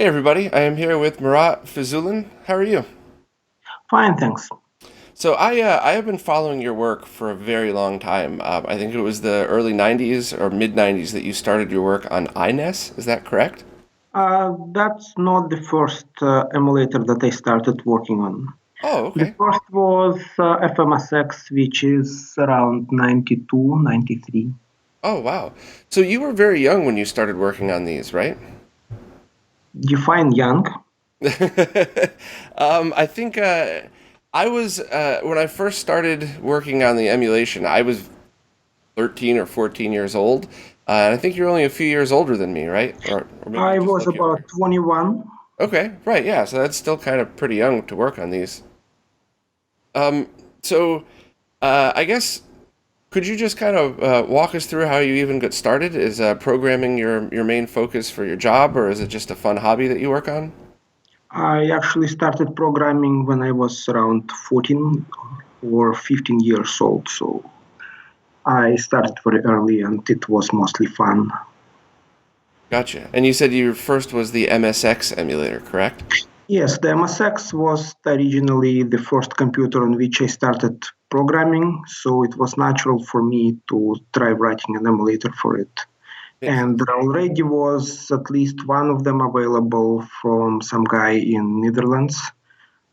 Hey everybody, I am here with Marat Fayzullin. How are you? Fine, thanks. So I have been following your work for a very long time. I think it was the early '90s or mid '90s that you started your work on INES. Is that correct? That's not the first emulator that I started working on. Oh, The okay. first was FMSX, which is around 92, 93. Oh, wow. So you were very young when you started working on these, right? Define young. I think I was when I first started working on the emulation. I was 13 or 14 years old, and I think you're only a few years older than me, right? Or maybe you I just was look about younger. 21. Okay, right, yeah. So that's still kind of pretty young to work on these. Um, so I guess could you just kind of walk us through how you even got started? Is programming your main focus for your job, or is it just a fun hobby that you work on? I actually started programming when I was around 14 or 15 years old, so I started very early and it was mostly fun. Gotcha. And you said your first was the MSX emulator, correct? Yes, the MSX was originally the first computer on which I started programming, so it was natural for me to try writing an emulator for it. Makes And sense. there already was at least one of them available from some guy in Netherlands.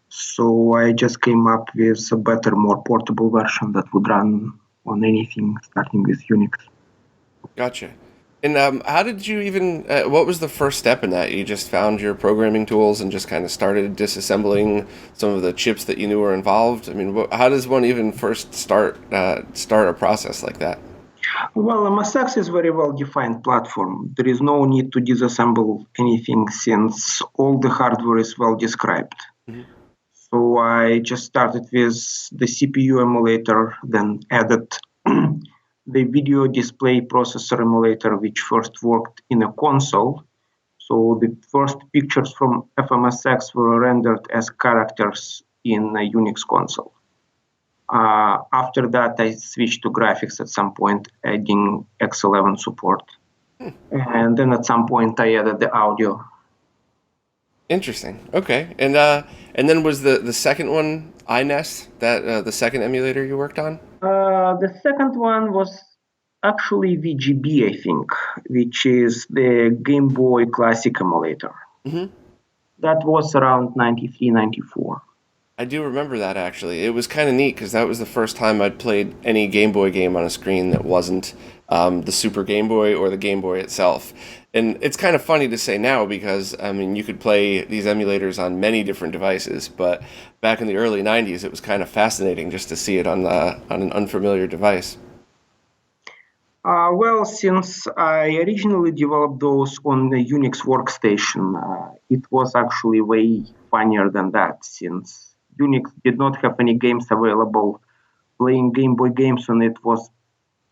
So I just came up with a better, more portable version that would run on anything starting with Unix. Gotcha. And how did you even? What was the first step in that? You just found your programming tools and just kind of started disassembling some of the chips that you knew were involved. I mean, how does one even first start a process like that? Well, MSX is very well defined platform. There is no need to disassemble anything since all the hardware is well described. Mhm. So I just started with the CPU emulator, then added the video display processor emulator, which first worked in a console. So the first pictures from FMSX were rendered as characters in a Unix console. After that, I switched to graphics at some point, adding X11 support. And then at some point, I added the audio. Interesting. Okay. And then was the second one iNest that the second emulator you worked on? The second one was actually VGB, I think, which is the Game Boy Classic emulator. Hmm. That was around 93, 94. I do remember that actually. It was kind of neat because that was the first time I'd played any Game Boy game on a screen that wasn't the Super Game Boy or the Game Boy itself. And it's kind of funny to say now because, I mean, you could play these emulators on many different devices, but back in the early '90s, it was kind of fascinating just to see it on an unfamiliar device. Well, since I originally developed those on the Unix workstation, it was actually way funnier than that since Unix did not have any games available. Playing Game Boy games on it was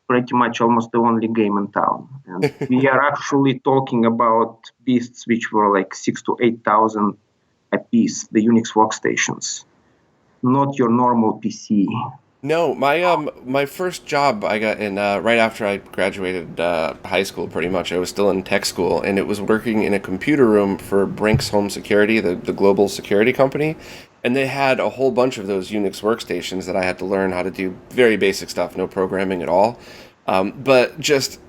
pretty much almost the only game in town. And we are actually talking about beasts which were like 6 to 8 thousand a piece, the Unix workstations, not your normal PC. No, my first job I got in right after I graduated high school. Pretty much, I was still in tech school, and it was working in a computer room for Brink's Home Security, the global security company, and they had a whole bunch of those Unix workstations that I had to learn how to do very basic stuff, no programming at all. But just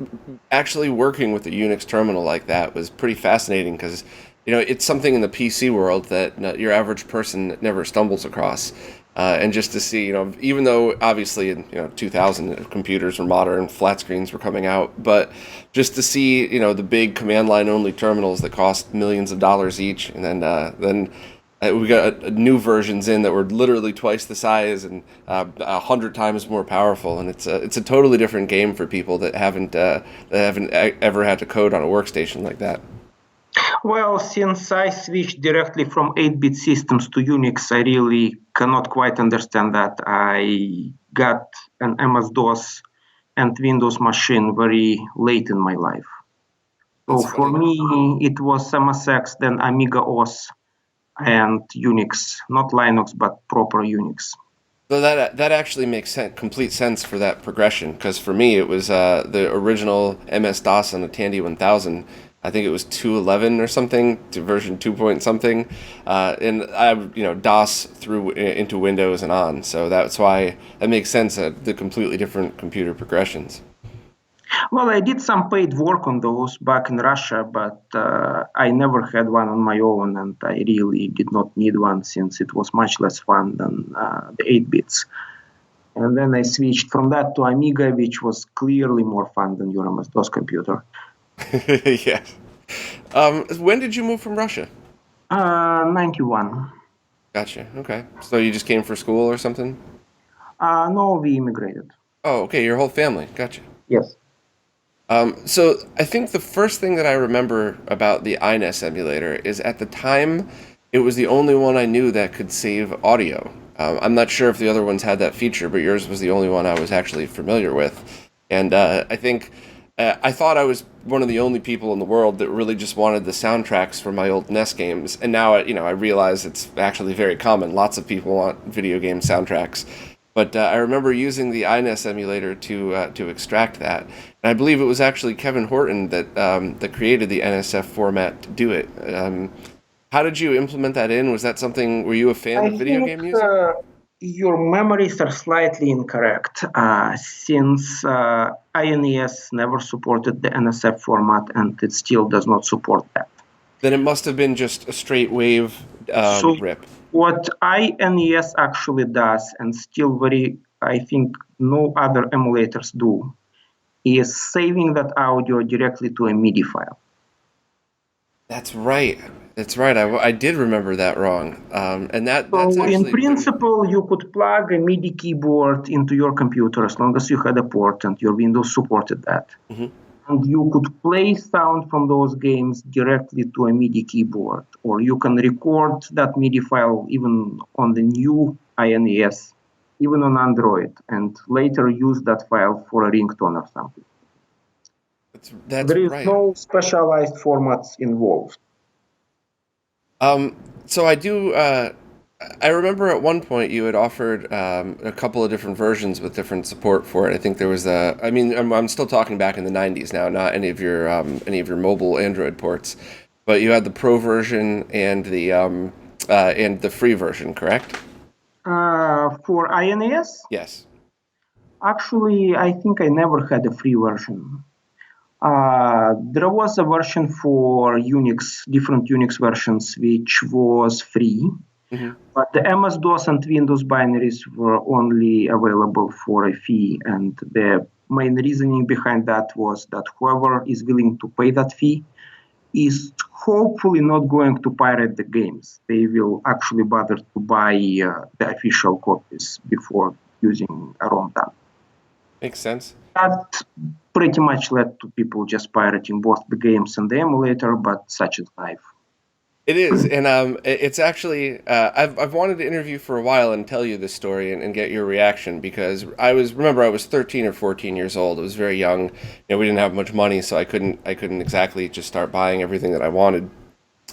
actually working with a Unix terminal like that was pretty fascinating because it's something in the PC world that your average person never stumbles across. And just to see, even though obviously in 2000 computers were modern, flat screens were coming out, but just to see the big command line only terminals that cost millions of dollars each, and then we got new versions in that were literally twice the size and 100 times more powerful, and it's a totally different game for people that haven't ever had to code on a workstation like that. Well, since I switched directly from 8-bit systems to Unix, I really cannot quite understand that. I got an MS-DOS and Windows machine very late in my life. So That's for funny. me, it was MSX, then Amiga OS, and Unix, not Linux, but proper Unix. So that actually makes complete sense for that progression because for me it was the original MS DOS on the Tandy 1000. I think it was 2.11 or something to version 2 point something, and I DOS through into Windows and on. So that's why that makes sense. The completely different computer progressions. Well, I did some paid work on those back in Russia, but I never had one on my own, and I really did not need one since it was much less fun than the 8 bits. And then I switched from that to Amiga, which was clearly more fun than your MS-DOS computer. Yeah. When did you move from Russia? 91. Gotcha. Okay. So you just came for school or something? No, we immigrated. Oh, okay. Your whole family. Gotcha. Yes. So I think the first thing that I remember about the iNES emulator is at the time it was the only one I knew that could save audio. I'm not sure if the other ones had that feature, but yours was the only one I was actually familiar with. And I think I thought I was one of the only people in the world that really just wanted the soundtracks for my old NES games. And now I realize it's actually very common. Lots of people want video game soundtracks. But I remember using the iNES emulator to extract that, and I believe it was actually Kevin Horton that created the NSF format to do it. How did you implement that in? Was that something? Were you a fan I of video think game music? your memories are slightly incorrect, since INES never supported the NSF format and it still does not support that. Then it must have been just a straight wave So rip. what INES actually does, and still I think no other emulators do, is saving that audio directly to a MIDI file. That's right. That's right. I did remember that wrong. And that's So in actually very. principle, you could plug a MIDI keyboard into your computer as long as you had a port and your Windows supported that. Mhm. And you could play sound from those games directly to a MIDI keyboard, or you can record that MIDI file even on the new INES, even on Android, and later use that file for a ringtone or something. That's There is right. no specialized formats involved. So I do. I remember at one point you had offered a couple of different versions with different support for it. I think there was a. I mean, I'm still talking back in the '90s now, not any of your mobile Android ports, but you had the Pro version and the free version, correct? For INES, Yes. actually, I think I never had a free version. There was a version for Unix, different Unix versions, which was free, Hmm. but the MS-DOS and Windows binaries were only available for a fee. And the main reasoning behind that was that whoever is willing to pay that fee is hopefully not going to pirate the games. They will actually bother to buy the official copies before using a ROM dump. Makes sense. That pretty much led to people just pirating both the games and the emulator, but such is life. It is, and it's actually I've wanted to interview for a while and tell you this story and get your reaction because I was 13 or 14 years old. I was very young. We didn't have much money, so I couldn't exactly just start buying everything that I wanted.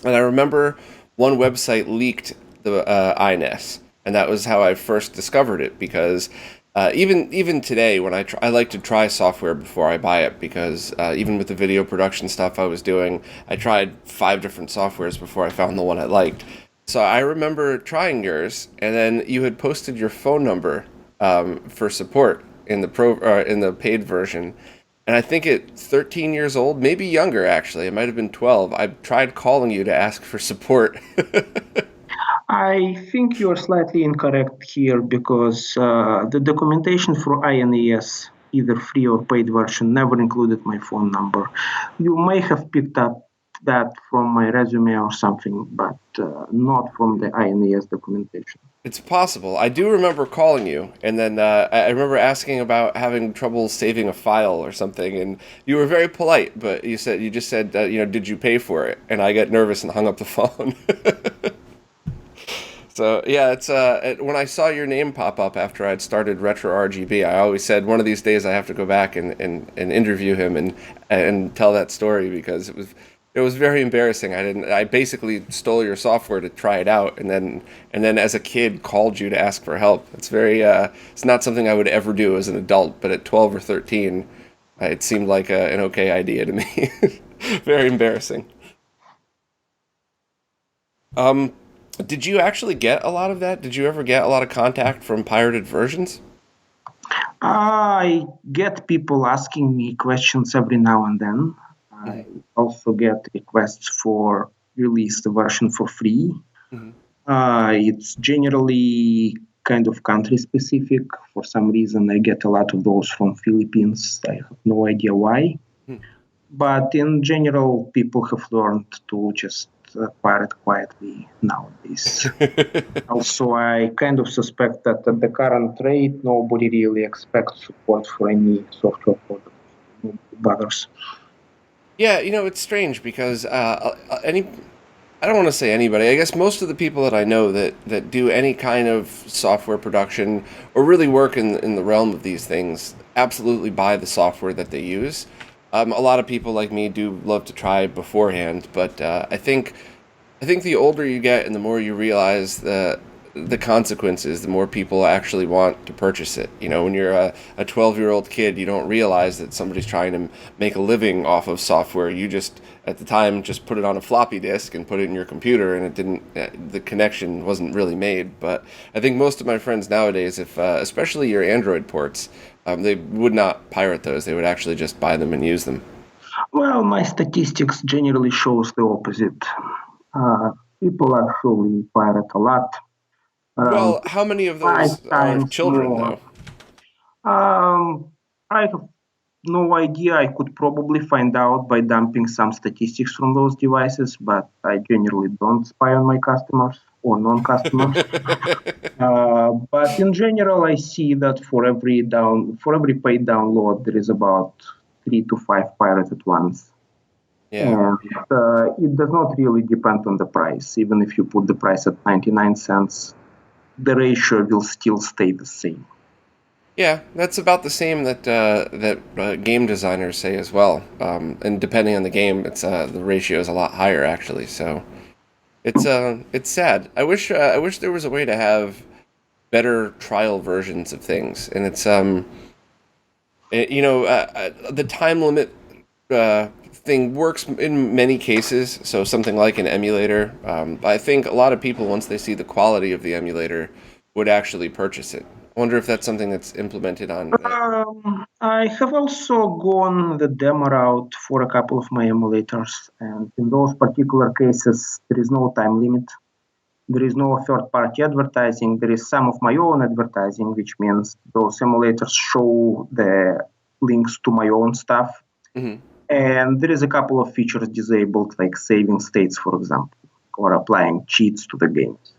And I remember one website leaked the iNES, and that was how I first discovered it. Because even today, when I like to try software before I buy it, because even with the video production stuff I was doing, I tried 5 different softwares before I found the one I liked. So I remember trying yours, and then you had posted your phone number for support in the paid version. And I think at 13 years old, maybe younger actually, it might have been 12, I tried calling you to ask for support. I think you're slightly incorrect here because the documentation for INES, either free or paid version, never included my phone number. You may have picked up that from my resume or something, but not from the INES documentation. It's possible. I do remember calling you, and then I remember asking about having trouble saving a file or something, and you were very polite, but you just said, did you pay for it? And I got nervous and hung up the phone. So yeah, when I saw your name pop up after I'd started RetroRGB, I always said one of these days I have to go back and interview him and tell that story because it was very embarrassing. I basically stole your software to try it out and then as a kid called you to ask for help. It's not something I would ever do as an adult, but at 12 or 13, it seemed like an okay idea to me. Very embarrassing. Um, did you actually get a lot of that? Did you ever get a lot of contact from pirated versions? I get people asking me questions every now and then. I Hmm. also get requests for release the version for free. Hmm. It's generally kind of country specific. For some reason, I get a lot of those from Philippines. I have no idea why. But in general, people have learned to just pirate quietly nowadays. Also, I kind of suspect that at the current rate, nobody really expects support for any software product. Nobody bothers. Yeah, it's strange because I don't want to say anybody. I guess most of the people that I know that do any kind of software production or really work in the realm of these things absolutely buy the software that they use. A lot of people like me do love to try beforehand, but I think the older you get and the more you realize the consequences, the more people actually want to purchase it. When you're a 12-year-old kid, you don't realize that somebody's trying to make a living off of software. You just, at the time, just put it on a floppy disk and put it in your computer, and it didn't, the connection wasn't really made. But I think most of my friends nowadays, if especially your Android ports, they would not pirate those. They would actually just buy them and use them. Well, my statistics generally shows the opposite. Uh, People actually pirate a lot, around Well, how many of five those are times children, more. though? I have no idea. I could probably find out by dumping some statistics from those devices, but I generally don't spy on my customers or non-customers. But in general, I see that for every paid download, there is about 3 to 5 pirates at once. Yeah. And it does not really depend on the price. Even if you put the price at 99 cents, the ratio will still stay the same. Yeah, that's about the same that game designers say as well. And depending on the game, it's the ratio is a lot higher actually. So it's sad. I wish there was a way to have better trial versions of things. And the time limit thing works in many cases. So something like an emulator. I think a lot of people once they see the quality of the emulator would actually purchase it. I wonder if that's something that's implemented on. I have also gone the demo route for a couple of my emulators, and in those particular cases, there is no time limit. There is no third party advertising. There is some of my own advertising, which means those emulators show the links to my own stuff. Mhm. And there is a couple of features disabled, like saving states, for example, or applying cheats to the games.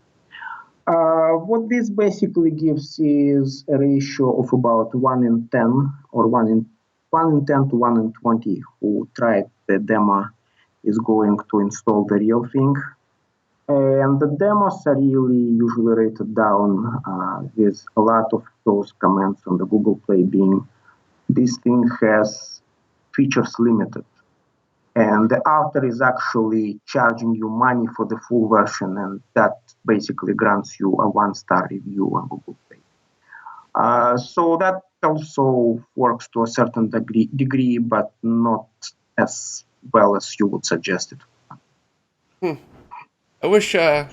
What this basically gives is a ratio of about 1 in 10 or 1 in 10 to 1 in 20 who tried the demo is going to install the real thing. And the demos are really usually rated down with a lot of those comments on the Google Play being this thing has features limited. And the author is actually charging you money for the full version, and that basically grants you a 1-star review on Google Play. So that also works to a certain degree, but not as well as you would suggest it. Hmm. I wish I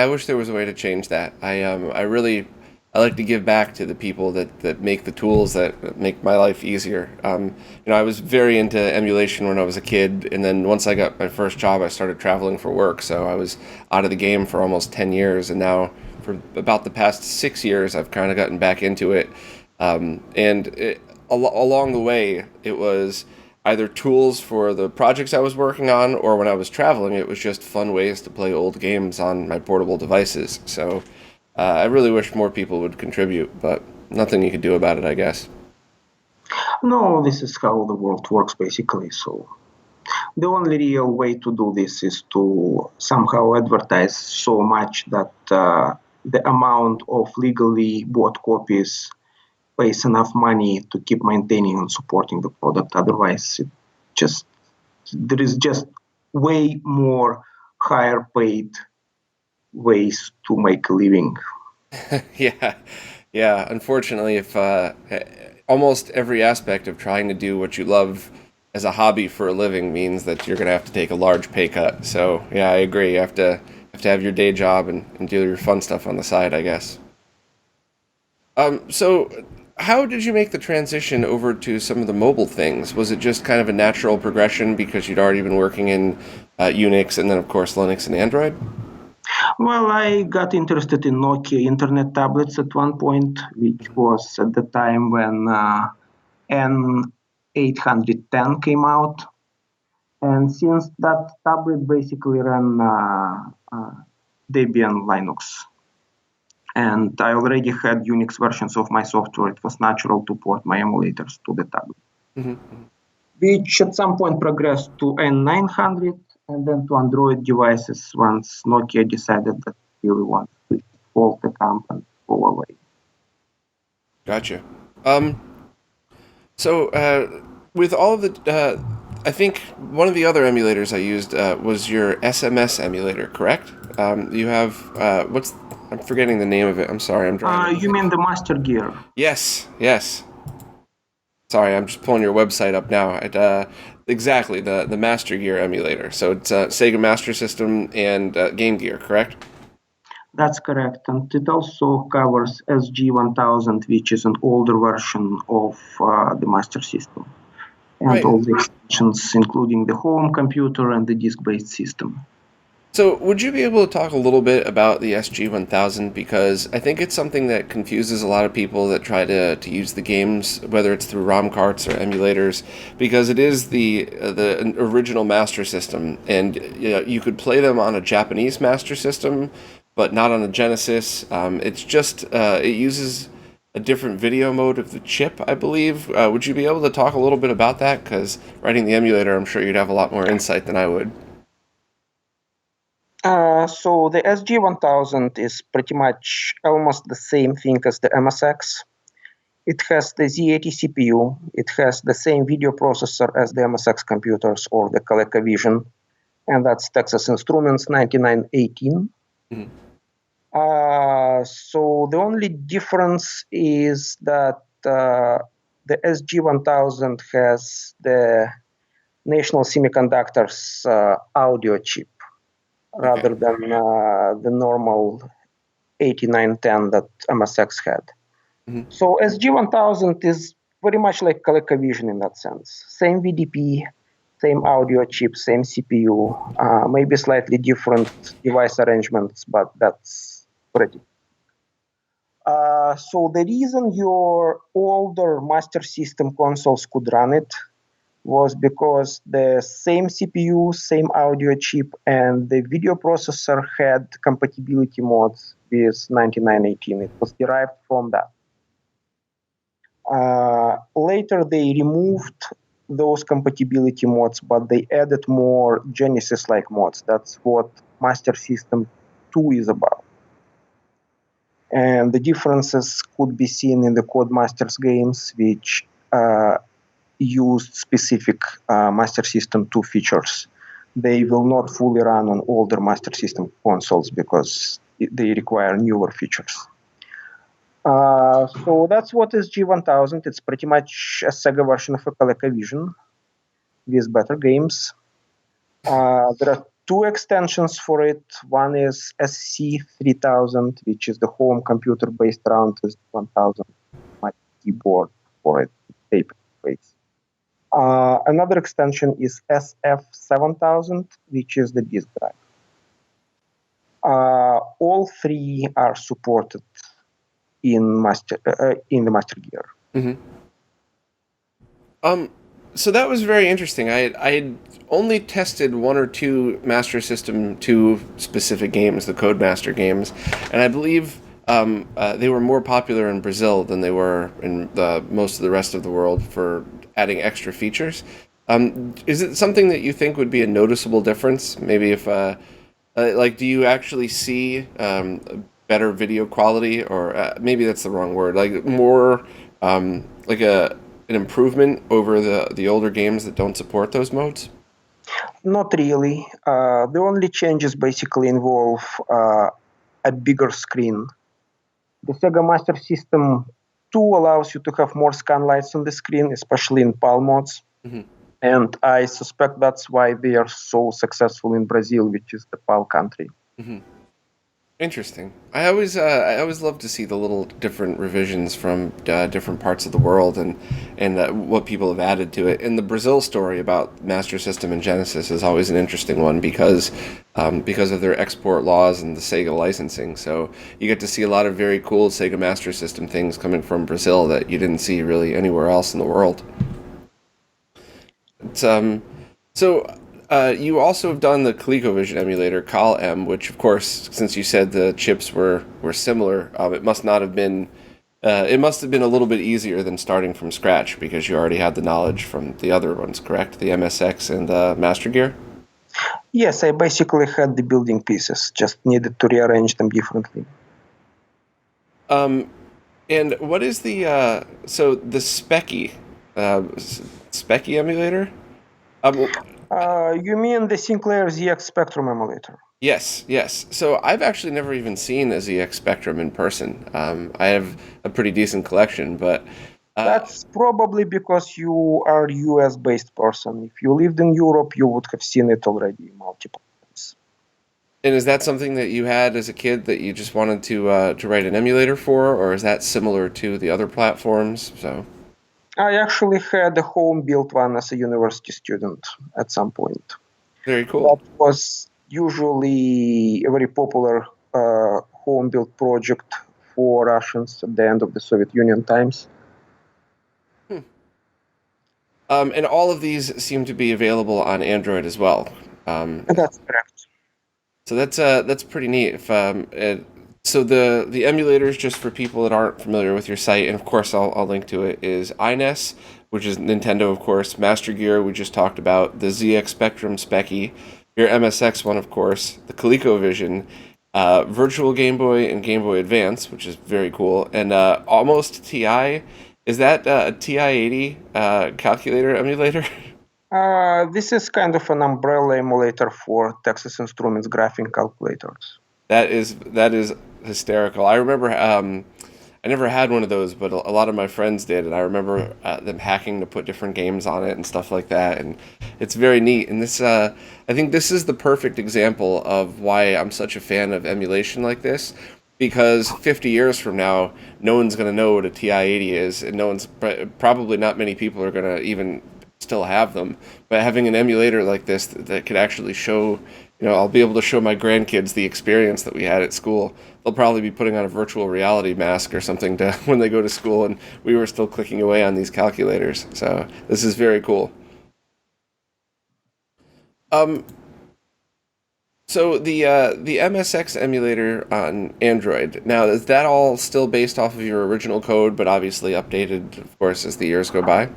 wish there was a way to change that. I like to give back to the people that make the tools that make my life easier. I was very into emulation when I was a kid, and then once I got my first job, I started traveling for work. So I was out of the game for almost 10 years, and now for about the past 6 years, I've kind of gotten back into it. Along the way, it was either tools for the projects I was working on, or when I was traveling, it was just fun ways to play old games on my portable devices. So I really wish more people would contribute, but nothing you could do about it, I guess. No, this is how the world works basically. So the only real way to do this is to somehow advertise so much that the amount of legally bought copies pays enough money to keep maintaining and supporting the product. Otherwise, just there is just way more higher paid ways to make a living. Yeah, yeah. Unfortunately, if almost every aspect of trying to do what you love as a hobby for a living means that you're going to have to take a large pay cut. So yeah, I agree. You have your day job and do your fun stuff on the side, I guess. So how did you make the transition over to some of the mobile things? Was it just kind of a natural progression because you'd already been working in Unix and then of course Linux and Android? Well, I got interested in Nokia Internet tablets at one point, which was at the time when N810 came out. And since that tablet basically ran Debian Linux, and I already had Unix versions of my software, it was natural to port my emulators to the tablet, which at some point progressed to N900 and then to Android devices once Nokia decided that they really want to fold the camp and go away. Gotcha. So with all of I think one of the other emulators I used was your SMS emulator, correct? You have I'm forgetting the name of it. I'm sorry, I'm drawing. You mean the Master Gear? Yes, yes. Sorry, I'm just pulling your website up now. Exactly the Master Gear emulator. So it's Sega Master System and Game Gear, correct? That's correct, and it also covers SG-1000, which is an older version of the Master System, and Right. all the extensions, including the home computer and the disk-based system. So, would you be able to talk a little bit about the SG-1000? Because I think it's something that confuses a lot of people that try to use the games, whether it's through ROM carts or emulators, because it is the original Master System, and you could play them on a Japanese Master System, but not on a Genesis. It's just it uses a different video mode of the chip, I believe. Would you be able to talk a little bit about that? Because writing the emulator, I'm sure you'd have a lot more insight than I would. So the SG-1000 is pretty much almost the same thing as the MSX. It has the Z80 CPU. It has the same video processor as the MSX computers or the ColecoVision, and that's Texas Instruments 9918. Mhm. So the only difference is that the SG-1000 has the National Semiconductors audio chip, rather than the normal 8910 that MSX had. Mhm. So SG-1000 is very much like ColecoVision in that sense. Same VDP, same audio chip, same CPU, maybe slightly different device arrangements, but that's pretty. So the reason your older Master System consoles could run it was because the same CPU, same audio chip, and the video processor had compatibility mods with 9918. It was derived from that. Later, they removed those compatibility mods, but they added more Genesis-like mods. That's what Master System 2 is about. And the differences could be seen in the Codemasters games, which used specific Master System 2 features. They will not fully run on older Master System consoles because they require newer features. So that's what is G1000. It's pretty much a Sega version of a ColecoVision with better games. There are two extensions for it. One is SC3000, which is the home computer based around S1000. My keyboard for it, tape face. Another extension is SF7000, which is the disk drive. All three are supported in the Master Gear. Mm-hmm. So that was very interesting. I had only tested one or two Master System 2 specific games, the Codemaster games, and I believe they were more popular in Brazil than they were in most of the rest of the world for adding extra features. Is it something that you think would be a noticeable difference? Maybe if, like, do you actually see better video quality, or maybe that's the wrong word, like more like an improvement over the older games that don't support those modes? Not really. The only changes basically involve a bigger screen. The Sega Master System 2 allows you to have more scan lights on the screen, especially in PAL mods. Mm-hmm. And I suspect that's why they are so successful in Brazil, which is the PAL country. Hmm. Interesting. I always love to see the little different revisions from different parts of the world and what people have added to it. And the Brazil story about Master System and Genesis is always an interesting one because of their export laws and the Sega licensing. So you get to see a lot of very cool Sega Master System things coming from Brazil that you didn't see really anywhere else in the world. It's, so you also have done the ColecoVision emulator, CalM, which of course, since you said the chips were similar, it must have been a little bit easier than starting from scratch because you already had the knowledge from the other ones, correct? The MSX and the Master Gear. Yes, I basically had the building pieces, just needed to rearrange them differently. Um, and what is the so the Specky emulator? Um, You mean the Sinclair ZX Spectrum emulator? Yes, yes. So I've actually never even seen a ZX Spectrum in person. I have a pretty decent collection, but uh, That's probably because you are US based person. If you lived in Europe, you would have seen it already multiple times. and is that something that you had as a kid that you just wanted to write an emulator for, or is that similar to the other platforms? So I actually had a home built one as a university student at some point. very That cool. was usually a very popular home built project for Russians at the end of the Soviet Union times. Hmm. And all of these seem to be available on Android as well. Um, And that's correct. So that's pretty neat. If so the emulators, just for people that aren't familiar with your site, and of course I'll link to it, is iNES, which is Nintendo, of course, Master Gear we just talked about, the ZX Spectrum Specky, your MSX one, of course, the ColecoVision, Virtual Game Boy and Game Boy Advance, which is very cool, and Almost TI. Is that a TI-80 calculator emulator? This is kind of an umbrella emulator for Texas Instruments graphing calculators. That is hysterical. I remember I never had one of those, but a lot of my friends did, and I remember them hacking to put different games on it and stuff like that. And it's very neat. And I think this is the perfect example of why I'm such a fan of emulation like this, because 50 years from now, no one's going to know what a TI-80 is, and probably not many people are going to even still have them. But having an emulator like this that could actually show, I'll be able to show my grandkids the experience that we had at school. They'll probably be putting on a virtual reality mask or something to when they go to school, and we were still clicking away on these calculators. So this is very cool. Um, so the MSX emulator on Android, now is that all still based off of your original code, but obviously updated, of course, as the years go by?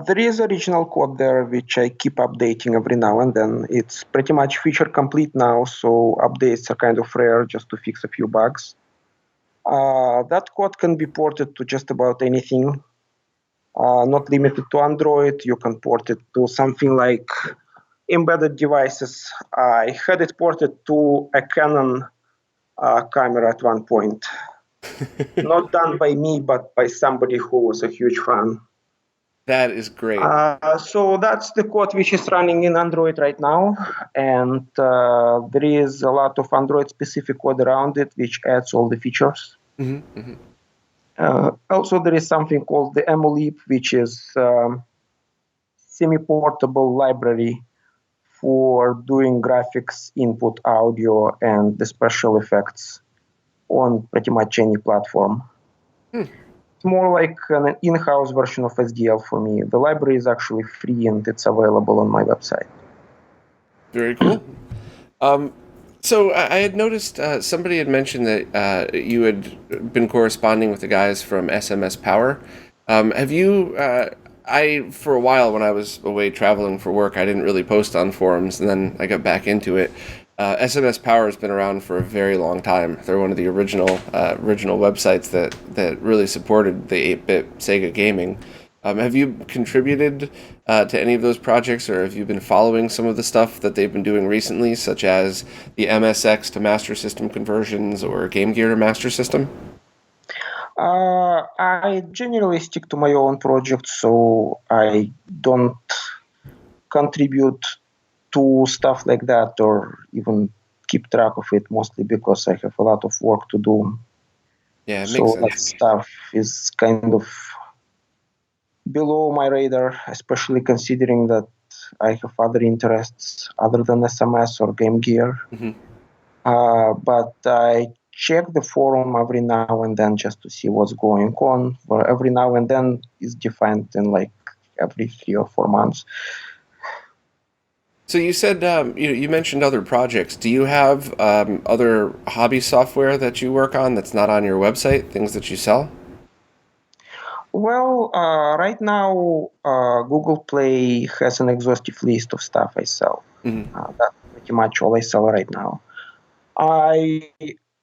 There is original code there which I keep updating every now and then. It's pretty much feature complete now, so updates are kind of rare just to fix a few bugs. That code can be ported to just about anything, not limited to Android. You can port it to something like embedded devices. I had it ported to a Canon camera at one point. Not done by me, but by somebody who was a huge fan. That is great. So that's the code which is running in Android right now, and there is a lot of Android-specific code around it which adds all the features. Hmm. Hmm. Also, there is something called the Emulip, which is semi-portable library for doing graphics, input, audio, and the special effects on pretty much any platform. It's more like an in-house version of SDL for me. The library is actually free and it's available on my website. Very cool. Um, so I had noticed somebody had mentioned that you had been corresponding with the guys from SMS Power. Have you? For a while when I was away traveling for work, I didn't really post on forums, and then I got back into it. SMS Power has been around for a very long time. They're one of the original websites that really supported the 8-bit Sega gaming. Have you contributed to any of those projects, or have you been following some of the stuff that they've been doing recently, such as the MSX to Master System conversions or Game Gear to Master System? I generally stick to my own project, so I don't contribute to stuff like that or even keep track of it, mostly because I have a lot of work to do. Yeah, it makes So that sense. stuff is kind of below my radar, especially considering that I have other interests other than SMS or Game Gear. Hmm. But I check the forum every now and then just to see what's going on. Where every now and then is defined in like every 3 or 4 months. So you said you mentioned other projects. Do you have other hobby software that you work on that's not on your website? Things that you sell? Well, right now, Google Play has an exhaustive list of stuff I sell. Hmm. That's pretty much all I sell right now. I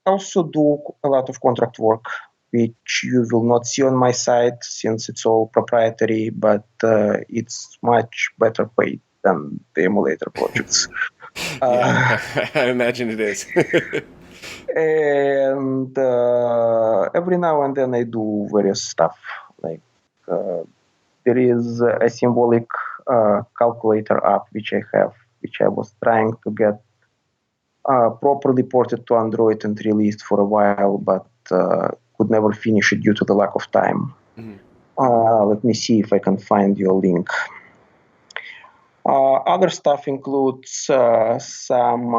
also do a lot of contract work, which you will not see on my site since it's all proprietary, but it's much better paid than the emulator projects. Yeah, Uh, I imagine it is. and every now and then I do various stuff. Like there is a symbolic calculator app which I have, which I was trying to get properly ported to Android and released for a while, but could never finish it due to the lack of time. Mhm. Let me see if I can find your link. Other stuff includes some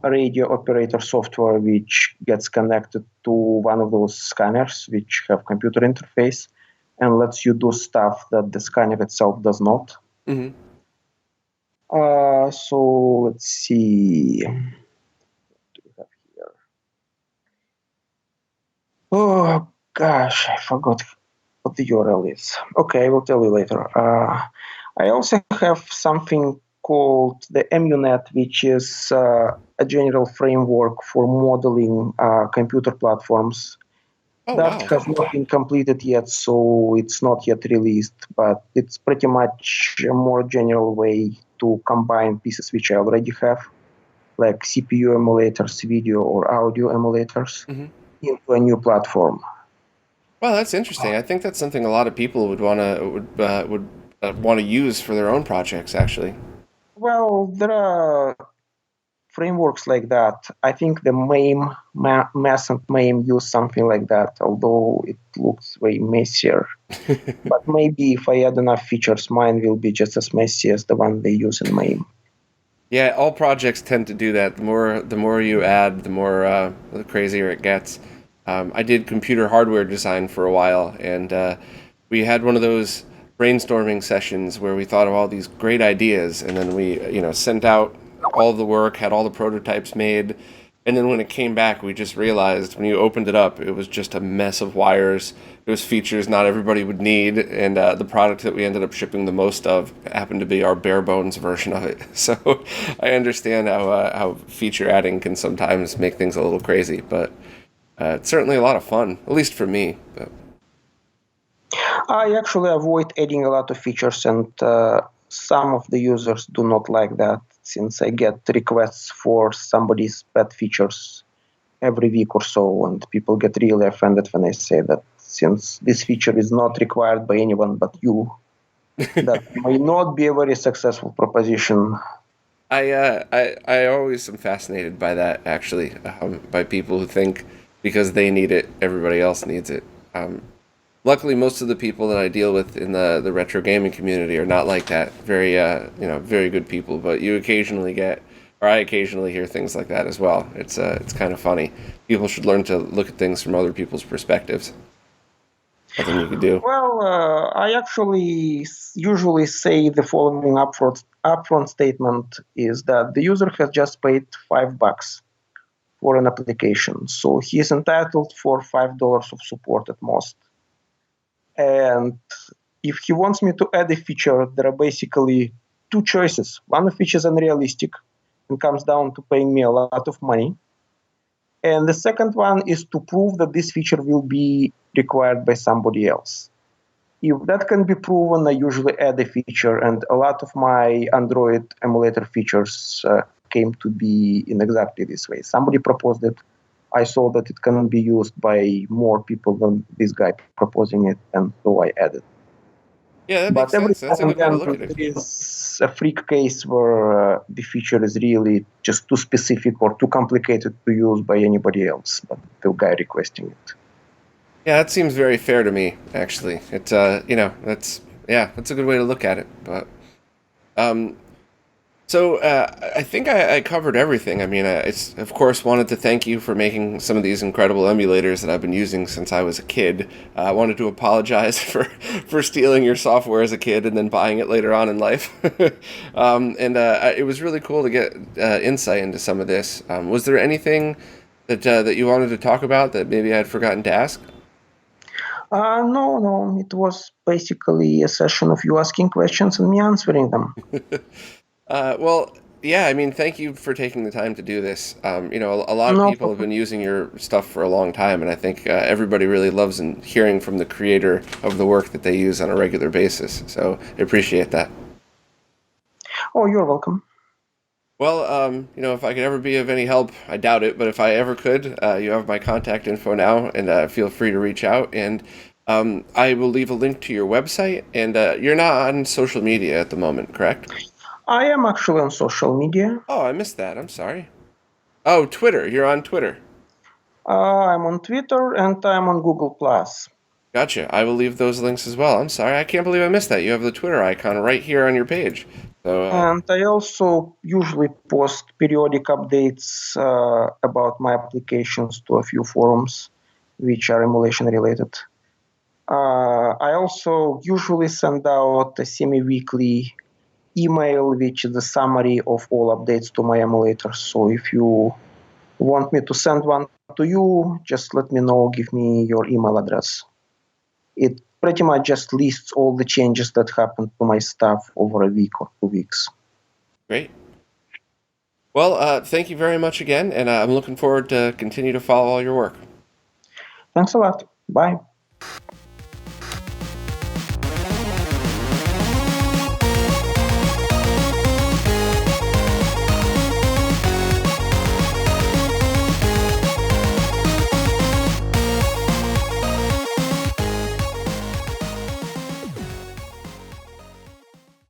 radio operator software which gets connected to one of those scanners which have computer interface and lets you do stuff that the scanner itself does not. Mhm. So let's see. What do we have here? Oh gosh, I forgot what the URL is. Okay, I will tell you later. I also have something called the EmuNet, which is a general framework for modeling computer platforms. Oh That wow. has not been completed yet, so it's not yet released, but it's pretty much a more general way to combine pieces which I already have, like CPU emulators, video or audio emulators, Hmm. into a new platform. Well, that's interesting. I think that's something a lot of people would want to use for their own projects. Actually. Well, there are frameworks like that. I think the mass and MAME use something like that, although it looks way messier. But maybe if I add enough features, mine will be just as messy as the one they use in MAME. Yeah, all projects tend to do that. The more you add, the crazier it gets. I did computer hardware design for a while, and we had one of those brainstorming sessions where we thought of all these great ideas, and then we sent out all the work, had all the prototypes made, and then when it came back, we just realized when you opened it up, it was just a mess of wires. It was features not everybody would need, and the product that we ended up shipping the most of happened to be our bare bones version of it. So I understand how feature adding can sometimes make things a little crazy, but it's certainly a lot of fun, at least for me. But I actually avoid adding a lot of features, and some of the users do not like that since I get requests for somebody's pet features every week or so, and people get really offended when I say that since this feature is not required by anyone but you, that may not be a very successful proposition. I always am fascinated by that actually, by people who think because they need it, everybody else needs it. Um, Luckily, most of the people that I deal with in the retro gaming community are not like that. Very very good people. But you occasionally get, or I occasionally hear things like that as well. It's kind of funny. People should learn to look at things from other people's perspectives. Nothing you can do. Well, I actually usually say the following upfront statement is that the user has just paid $5 for an application, so he is entitled for $5 of support at most. And if he wants me to add a feature, there are basically two choices. One of which is unrealistic and comes down to paying me a lot of money. And the second one is to prove that this feature will be required by somebody else. If that can be proven, I usually add a feature, and a lot of my Android emulator features came to be in exactly this way. Somebody proposed it, I saw that it can be used by more people than this guy proposing it, and so I added. Yeah, that makes But every sense. That's a now and good way to then look at it. there is a freak case where the feature is really just too specific or too complicated to use by anybody else, but the guy requesting it. Yeah, that seems very fair to me, actually. It's that's a good way to look at it. But um, I think I covered everything. I mean, it's of course wanted to thank you for making some of these incredible emulators that I've been using since I was a kid. I wanted to apologize for stealing your software as a kid and then buying it later on in life. It was really cool to get insight into some of this. Was there anything that you wanted to talk about that maybe I had forgotten to ask? No, it was basically a session of you asking questions and me answering them. Well, yeah, I mean, thank you for taking the time to do this. A lot of No people have problem. been using your stuff for a long time, and I think everybody really loves and hearing from the creator of the work that they use on a regular basis. So I appreciate that. Oh, you're welcome. Well, if I could ever be of any help, I doubt it, but if I ever could, you have my contact info now, and feel free to reach out. And I will leave a link to your website. And you're not on social media at the moment, correct? I am actually on social media. Oh, I missed that. I'm sorry. Oh, Twitter. You're on Twitter. I'm on Twitter and I'm on Google Plus. Gotcha. I will leave those links as well. I'm sorry. I can't believe I missed that. You have the Twitter icon right here on your page. So, And I also usually post periodic updates about my applications to a few forums which are emulation related. I also usually send out a semi-weekly email which is a summary of all updates to my emulator. So if you want me to send one to you, just let me know, give me your email address. It pretty much just lists all the changes that happened to my stuff over a week or 2 weeks. great. Well, thank you very much again, and I'm looking forward to continue to follow all your work. Thanks a lot. Bye.